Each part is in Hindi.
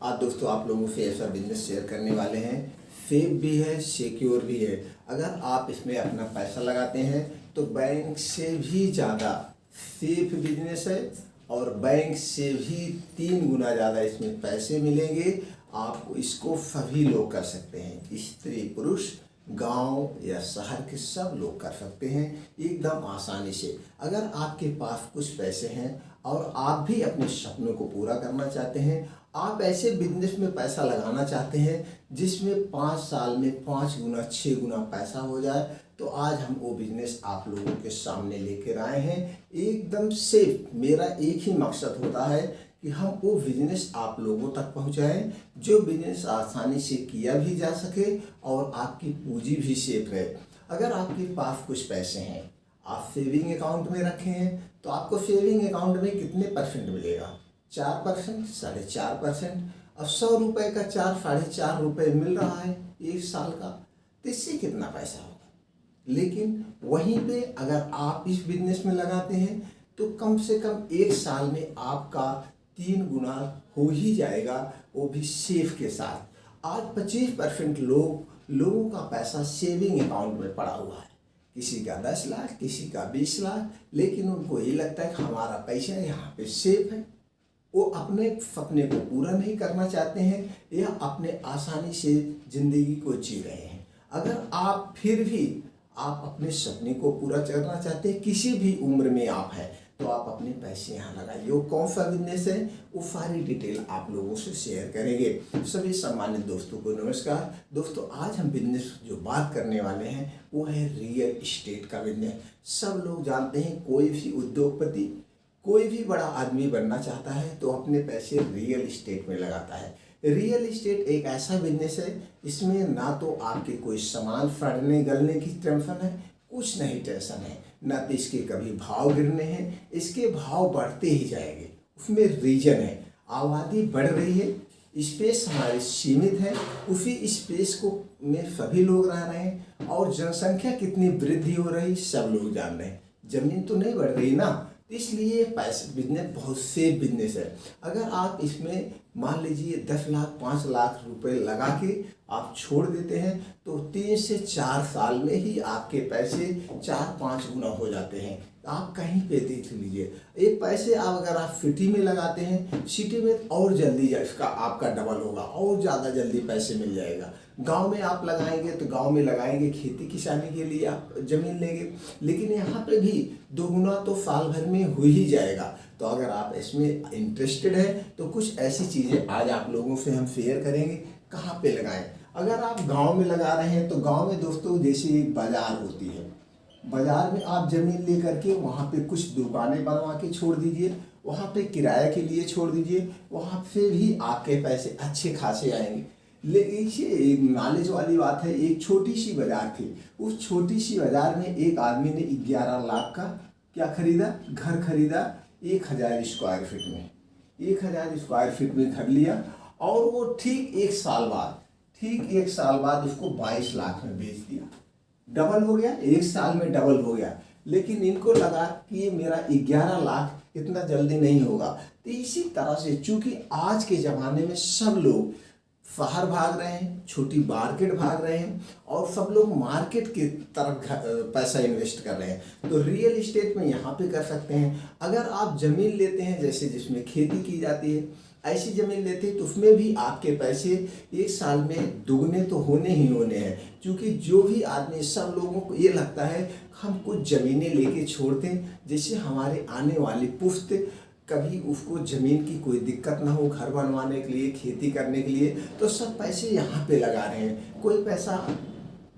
आज दोस्तों आप लोगों से ऐसा बिजनेस शेयर करने वाले हैं, सेफ भी है, सिक्योर भी है। अगर आप इसमें अपना पैसा लगाते हैं तो बैंक से भी ज़्यादा सेफ बिजनेस है और बैंक से भी 3 गुना ज़्यादा इसमें पैसे मिलेंगे। आप इसको सभी लोग कर सकते हैं, स्त्री पुरुष, गांव या शहर के सब लोग कर सकते हैं एकदम आसानी से। अगर आपके पास कुछ पैसे हैं और आप भी अपने सपनों को पूरा करना चाहते हैं, आप ऐसे बिजनेस में पैसा लगाना चाहते हैं जिसमें 5 साल में 5 गुना 6 गुना पैसा हो जाए, तो आज हम वो बिजनेस आप लोगों के सामने लेकर आए हैं एकदम सेफ। मेरा एक ही मकसद होता है कि हम वो बिजनेस आप लोगों तक पहुंचाएं जो बिजनेस आसानी से किया भी जा सके और आपकी पूंजी भी सेफ रहे। अगर आपके पास कुछ पैसे हैं, आप सेविंग अकाउंट में रखे हैं, तो आपको सेविंग अकाउंट में कितने परसेंट मिलेगा? 4%, 4.5%। अब 100 रुपये का 4, 4.5 रुपये मिल रहा है एक साल का, तो इससे कितना पैसा होगा? लेकिन वहीं पे अगर आप इस बिजनेस में लगाते हैं तो कम से कम एक साल में आपका 3 गुना हो ही जाएगा, वो भी सेफ के साथ। आज 25% लोगों का पैसा सेविंग अकाउंट में पड़ा हुआ है, किसी का 10 लाख, किसी का 20 लाख, लेकिन उनको ये लगता है कि हमारा पैसा यहाँ पे सेफ है। वो अपने सपने को पूरा नहीं करना चाहते हैं या अपने आसानी से ज़िंदगी को जी रहे हैं। अगर आप फिर भी आप अपने सपने को पूरा करना चाहते हैं, किसी भी उम्र में आप हैं, तो आप अपने पैसे यहाँ लगाइए। वो कौन सा बिजनेस है, वो सारी डिटेल आप लोगों से शेयर करेंगे। सभी सम्मानित दोस्तों को नमस्कार। दोस्तों आज हम बिजनेस जो बात करने वाले हैं वो है रियल इस्टेट का बिजनेस। सब लोग जानते हैं, कोई भी उद्योगपति, कोई भी बड़ा आदमी बनना चाहता है तो अपने पैसे रियल इस्टेट में लगाता है। रियल इस्टेट एक ऐसा बिजनेस है, इसमें ना तो आपके कोई सामान फटने गलने की टेंशन है, कुछ नहीं टेंशन है, ना तो इसके कभी भाव गिरने हैं, इसके भाव बढ़ते ही जाएंगे। उसमें रीजन है, आबादी बढ़ रही है, स्पेस हमारे सीमित है, उसी स्पेस को में सभी लोग रह रहे हैं और जनसंख्या कितनी वृद्धि हो रही सब लोग जान रहे हैं। जमीन तो नहीं बढ़ रही ना, इसलिए पैसे बिजनेस बहुत सेफ बिजनेस है। अगर आप इसमें मान लीजिए 10 लाख 5 लाख रुपए लगा के आप छोड़ देते हैं तो 3 से 4 साल में ही आपके पैसे 4-5 गुना हो जाते हैं। आप कहीं पे देख लीजिए, ये पैसे आप अगर आप सिटी में लगाते हैं, सिटी में और जल्दी इसका आपका डबल होगा और ज़्यादा जल्दी पैसे मिल जाएगा। गांव में आप लगाएंगे तो गांव में लगाएंगे, खेती किसानी के लिए आप ज़मीन लेंगे, लेकिन यहाँ पे भी 2 गुना तो साल भर में हो ही जाएगा। तो अगर आप इसमें इंटरेस्टेड है तो कुछ ऐसी चीज़ें आज आप लोगों से हम शेयर करेंगे कहाँ पे लगाएं। अगर आप गांव में लगा रहे हैं तो गांव में दोस्तों जैसे एक बाज़ार होती है, बाज़ार में आप ज़मीन ले करके वहाँ पे कुछ दुकानें बनवा के छोड़ दीजिए, वहाँ पे किराए के लिए छोड़ दीजिए, वहाँ से भी आपके पैसे अच्छे खासे आएंगे। लेकिन ये एक नॉलेज वाली बात है, एक छोटी सी बाज़ार थी, उस छोटी सी बाज़ार में एक आदमी ने 11 लाख का क्या खरीदा, घर खरीदा 1000 स्क्वायर फीट में। 1000 स्क्वायर फीट में घर लिया और वो ठीक एक साल बाद उसको 22 लाख में बेच दिया। डबल हो गया, एक साल में डबल हो गया। लेकिन इनको लगा कि ये मेरा 11 लाख इतना जल्दी नहीं होगा। तो इसी तरह से चूंकि आज के ज़माने में सब लोग शहर भाग रहे हैं, छोटी मार्केट भाग रहे हैं और सब लोग मार्केट की तरफ पैसा इन्वेस्ट कर रहे हैं, तो रियल इस्टेट में यहाँ पे कर सकते हैं। अगर आप ज़मीन लेते हैं जैसे जिसमें खेती की जाती है, ऐसी ज़मीन लेते हैं तो उसमें भी आपके पैसे एक साल में दुगने तो होने ही होने हैं। क्योंकि जो भी आदमी, सब लोगों को ये लगता है हम कुछ ज़मीनें लेके छोड़ते हैं जिससे हमारे आने वाली पुश्त कभी उसको ज़मीन की कोई दिक्कत ना हो, घर बनवाने के लिए, खेती करने के लिए, तो सब पैसे यहाँ पे लगा रहे हैं। कोई पैसा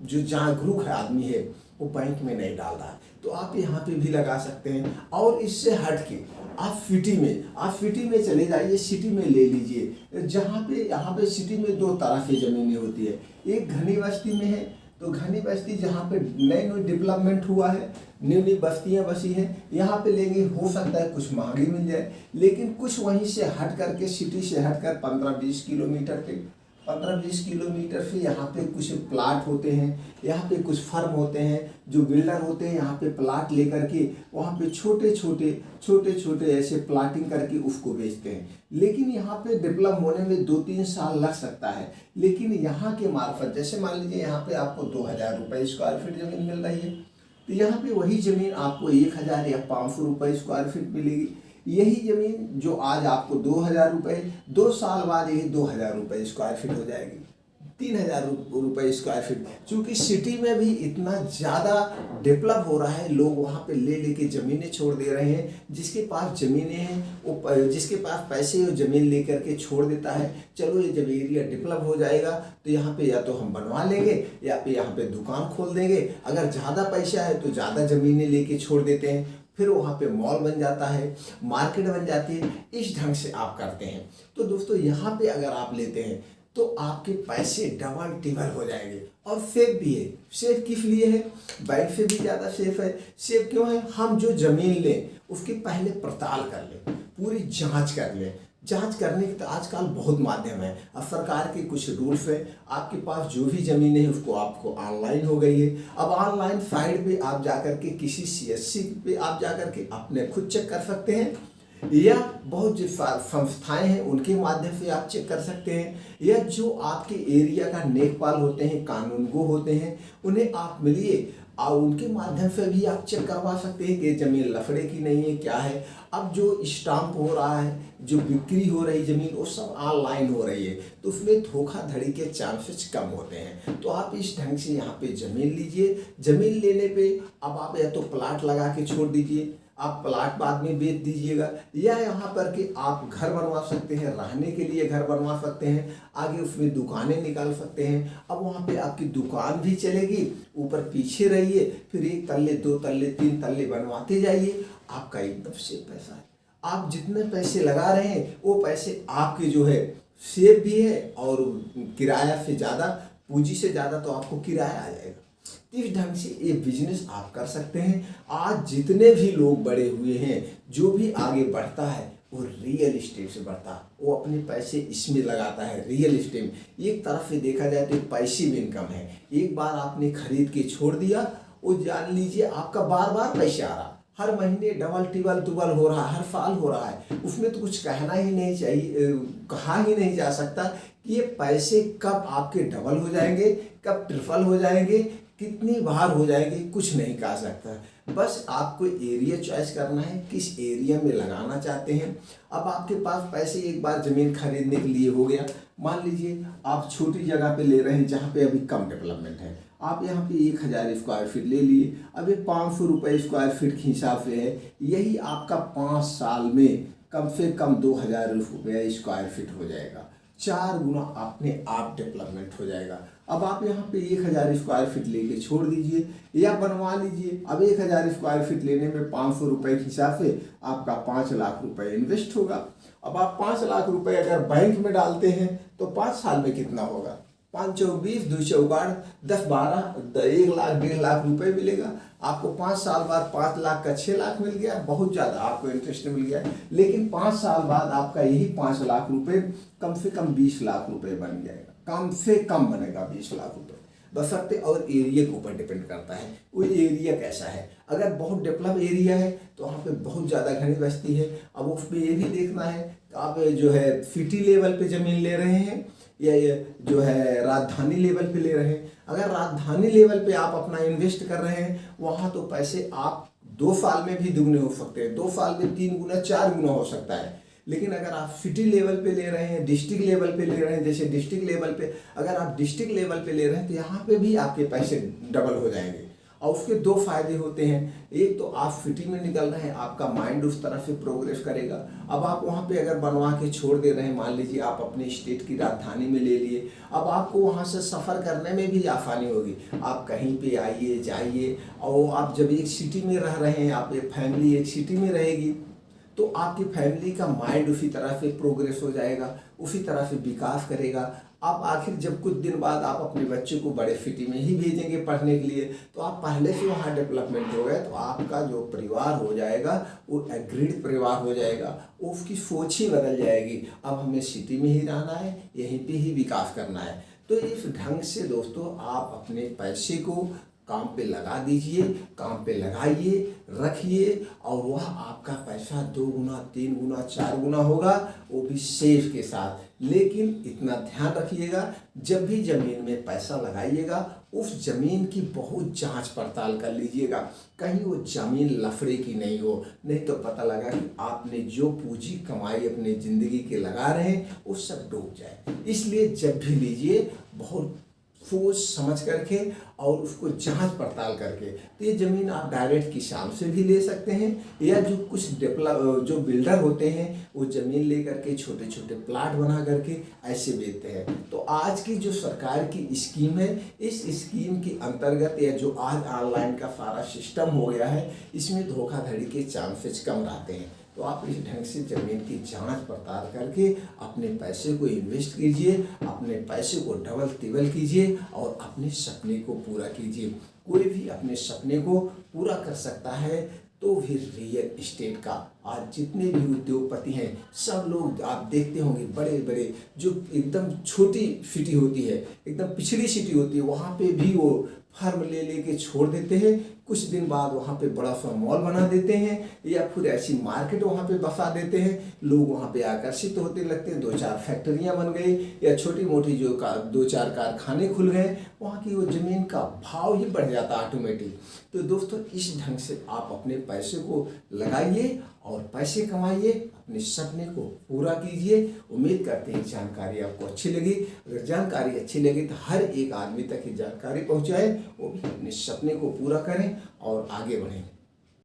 जो जागरूक है आदमी है वो बैंक में नहीं डाल रहा है, तो आप यहाँ पे भी लगा सकते हैं। और इससे हट के आप सिटी में चले जाइए, सिटी में ले लीजिए, जहाँ पे यहाँ पे सिटी में 2 तरह की ज़मीनें होती है। एक घनी बस्ती में है, तो घनी बस्ती जहाँ पे नई डेवलपमेंट हुआ है, न्यू बस्तियाँ बसी हैं, यहाँ पे लेंगे, हो सकता है कुछ महंगी मिल जाए, लेकिन कुछ वहीं से हट करके, सिटी से हट कर 15-20 किलोमीटर पे 15-20 किलोमीटर से यहाँ पे कुछ प्लाट होते हैं, यहाँ पे कुछ फर्म होते हैं जो बिल्डर होते हैं, यहाँ पे प्लाट लेकर के वहाँ पे छोटे छोटे ऐसे प्लाटिंग करके उसको बेचते हैं। लेकिन यहाँ पे डेवलप होने में 2-3 साल लग सकता है। लेकिन यहाँ के मार्फत, जैसे मान लीजिए यहाँ पे आपको 2000 रुपये स्क्वायर फीट ज़मीन मिल रही है, तो यहाँ पे वही ज़मीन आपको 1000 या 500 रुपये स्क्वायर फीट मिलेगी। यही ज़मीन जो आज आपको 2000 रुपये, 2 साल बाद यही 2000 रुपये स्क्वायर फीट हो जाएगी, 3000 रुपये स्क्वायर फीट। क्योंकि सिटी में भी इतना ज़्यादा डेवलप हो रहा है, लोग वहाँ पे ले लेके ज़मीनें छोड़ दे रहे हैं। जिसके पास ज़मीनें हैं वो, जिसके पास पैसे वो ज़मीन लेकर के छोड़ देता है। चलो ये जब एरिया डेवलप हो जाएगा तो यहाँ पे या तो हम बनवा लेंगे या फिर यहाँ पे दुकान खोल देंगे। अगर ज़्यादा पैसा है तो ज़्यादा ज़मीनें लेके छोड़ देते हैं, फिर वहाँ पे मॉल बन जाता है, मार्केट बन जाती है। इस ढंग से आप करते हैं। तो दोस्तों यहाँ पे अगर आप लेते हैं तो आपके पैसे डबल टिबल हो जाएंगे। और सेफ भी है। सेफ किस लिए है? बैंक से भी ज़्यादा सेफ है। सेफ क्यों है? हम जो ज़मीन लें उसकी पहले पड़ताल कर लें, पूरी जांच कर लें। जांच करने के तो आजकल बहुत माध्यम है। अब सरकार के कुछ रूल्स है, आपके पास जो भी ज़मीन है उसको आपको ऑनलाइन हो गई है। अब ऑनलाइन साइट पे आप जाकर के किसी CSC पे आप जाकर के अपने खुद चेक कर सकते हैं, या बहुत जो संस्थाएं हैं उनके माध्यम से आप चेक कर सकते हैं, या जो आपके एरिया का नेकपाल होते हैं, कानूनगो होते हैं, उन्हें आप मिलिए और उनके माध्यम से भी आप चेक करवा सकते हैं कि ज़मीन लफड़े की नहीं है, क्या है। अब जो स्टाम्प हो रहा है, जो बिक्री हो रही ज़मीन, वो सब ऑनलाइन हो रही है, तो उसमें धोखाधड़ी के चांसेस कम होते हैं। तो आप इस ढंग से यहाँ पे ज़मीन लीजिए। ज़मीन लेने पे अब आप या तो प्लाट लगा के छोड़ दीजिए, आप प्लाट बाद में बेच दीजिएगा, या यहाँ पर कि आप घर बनवा सकते हैं, रहने के लिए घर बनवा सकते हैं, आगे उसमें दुकानें निकाल सकते हैं। अब वहाँ पे आपकी दुकान भी चलेगी, ऊपर पीछे रहिए, फिर 1 तल्ले 2 तल्ले 3 तल्ले बनवाते जाइए। आपका एकदम सेफ पैसा है। आप जितने पैसे लगा रहे हैं वो पैसे आपके जो है सेफ भी है, और किराया से ज़्यादा, पूंजी से ज़्यादा तो आपको किराया आ जाएगा। इस ढंग से ये बिजनेस आप कर सकते हैं। आज जितने भी लोग बड़े हुए हैं, जो भी आगे बढ़ता है वो रियल इस्टेट से बढ़ता है, वो अपने पैसे इसमें लगाता है। रियल इस्टेट एक तरफ से देखा जाए तो पैसिव इनकम है। एक बार आपने खरीद के छोड़ दिया, वो जान लीजिए आपका बार बार पैसा आ रहा, हर महीने डबल टिबल दुबल हो रहा है, हर साल हो रहा है। उसमें तो कुछ कहना ही नहीं चाहिए, कहा ही नहीं जा सकता कि ये पैसे कब आपके डबल हो जाएंगे, कब ट्रिपल हो जाएंगे, कितनी बार हो जाएगी, कुछ नहीं कह सकता। बस आपको एरिया चॉइस करना है, किस एरिया में लगाना चाहते हैं। अब आपके पास पैसे एक बार ज़मीन खरीदने के लिए हो गया, मान लीजिए आप छोटी जगह पे ले रहे हैं जहाँ पे अभी कम डेवलपमेंट है, आप यहाँ पे 1000 स्क्वायर फीट ले लिए। अब ये 500 रुपये स्क्वायर फीट के हिसाब से है, यही आपका 5 साल में कम से कम 2000 रुपये स्क्वायर फीट हो जाएगा। 4 गुना अपने आप डेवलपमेंट हो जाएगा। अब आप यहाँ पे 1000 स्क्वायर फीट लेके छोड़ दीजिए या बनवा लीजिए। अब 1000 स्क्वायर फीट लेने में 500 रुपये के हिसाब से आपका 5 लाख रुपए इन्वेस्ट होगा। अब आप 5 लाख रुपए अगर बैंक में डालते हैं तो 5 साल में कितना होगा? 5 चौक 20, 2 चौक 8, 10 12, 1 लाख 1.5 लाख रुपए मिलेगा आपको। 5 साल बाद 5 लाख का 6 लाख मिल गया, बहुत ज़्यादा आपको इंटरेस्ट मिल गया। लेकिन 5 साल बाद आपका यही 5 लाख रुपए कम से कम 20 लाख रुपए बन जाएगा, कम से कम बनेगा 20 लाख रुपए, बशर्ते। और एरिया के ऊपर डिपेंड करता है वो एरिया कैसा है। अगर बहुत डेवलप एरिया है तो वहाँ पे बहुत ज़्यादा घनी बस्ती है। अब उसमें ये भी देखना है कि आप जो है सिटी लेवल पे ज़मीन ले रहे हैं या ये जो है राजधानी लेवल पे ले रहे हैं। अगर राजधानी लेवल पे आप अपना इन्वेस्ट कर रहे हैं, वहाँ तो पैसे आप 2 साल में भी दुगने हो सकते हैं, 2 साल में 3 गुना 4 गुना हो सकता है। लेकिन अगर आप सिटी लेवल पे ले रहे हैं, डिस्ट्रिक्ट लेवल पे ले रहे हैं, जैसे डिस्ट्रिक्ट लेवल पे अगर आप डिस्ट्रिक्ट लेवल पे ले रहे हैं तो यहाँ पे भी आपके पैसे डबल हो जाएंगे। और उसके 2 फायदे होते हैं। एक तो आप सिटी में निकल रहे हैं, आपका माइंड उस तरफ से प्रोग्रेस करेगा। अब आप वहाँ पे अगर बनवा के छोड़ दे रहे हैं, मान लीजिए आप अपने स्टेट की राजधानी में ले लिए, अब आपको वहाँ से सफ़र करने में भी आसानी होगी। आप कहीं पे आइए जाइए, और आप जब एक सिटी में रह रहे हैं, आप एक फैमिली एक सिटी में रहेगी, तो आपकी फैमिली का माइंड उसी तरह से प्रोग्रेस हो जाएगा, उसी तरह से विकास करेगा। आप आखिर जब कुछ दिन बाद आप अपने बच्चे को बड़े सिटी में ही भेजेंगे पढ़ने के लिए, तो आप पहले से वहाँ डेवलपमेंट हो गए, तो आपका जो परिवार हो जाएगा वो एग्रीड परिवार हो जाएगा, उसकी सोच ही बदल जाएगी। अब हमें सिटी में ही रहना है, यहीं पे ही विकास करना है। तो इस ढंग से दोस्तों आप अपने पैसे को काम पे लगा दीजिए, काम पे लगाइए, रखिए, और वह आपका पैसा 2 गुना 3 गुना 4 गुना होगा, वो भी सेफ के साथ। लेकिन इतना ध्यान रखिएगा, जब भी ज़मीन में पैसा लगाइएगा उस ज़मीन की बहुत जांच पड़ताल कर लीजिएगा, कहीं वो ज़मीन लफड़े की नहीं हो, नहीं तो पता लगा कि आपने जो पूंजी कमाई अपने ज़िंदगी के लगा रहे हैं वो सब डूब जाए। इसलिए जब भी लीजिए बहुत सोच समझ करके और उसको जांच पड़ताल करके। तो ये ज़मीन आप डायरेक्ट किसान से भी ले सकते हैं, या जो कुछ जो बिल्डर होते हैं वो ज़मीन ले करके छोटे छोटे प्लाट बना करके ऐसे बेचते हैं। तो आज की जो सरकार की स्कीम है, इस स्कीम के अंतर्गत या जो आज ऑनलाइन का सारा सिस्टम हो गया है, इसमें धोखाधड़ी के चांसेस कम रहते हैं। तो आप इस ढंग से ज़मीन की जांच पड़ताल करके अपने पैसे को इन्वेस्ट कीजिए, अपने पैसे को डबल तिबल कीजिए और अपने सपने को पूरा कीजिए। कोई भी अपने सपने को पूरा कर सकता है, तो फिर रियल इस्टेट का आज जितने भी उद्योगपति हैं सब लोग आप देखते होंगे, बड़े बड़े जो एकदम छोटी सिटी होती है, एकदम पिछड़ी सिटी होती है, वहाँ पे भी वो फर्म ले लेके छोड़ देते हैं। कुछ दिन बाद वहाँ पे बड़ा सा मॉल बना देते हैं, या फिर ऐसी मार्केट वहाँ पे बसा देते हैं। लोग वहाँ पे आकर्षित होते लगते हैं, 2-4 फैक्ट्रियाँ बन गई, या छोटी मोटी जो 2-4 कारखाने खुल गए, वहाँ की वो ज़मीन का भाव ही बढ़ जाता ऑटोमेटिक। तो दोस्तों इस ढंग से आप अपने पैसे को लगाइए और पैसे कमाइए, अपने सपने को पूरा कीजिए। उम्मीद करते हैं जानकारी आपको अच्छी लगी। अगर जानकारी अच्छी लगी तो हर एक आदमी तक ये जानकारी पहुँचाए, वो भी अपने सपने को पूरा करें और आगे बढ़ें।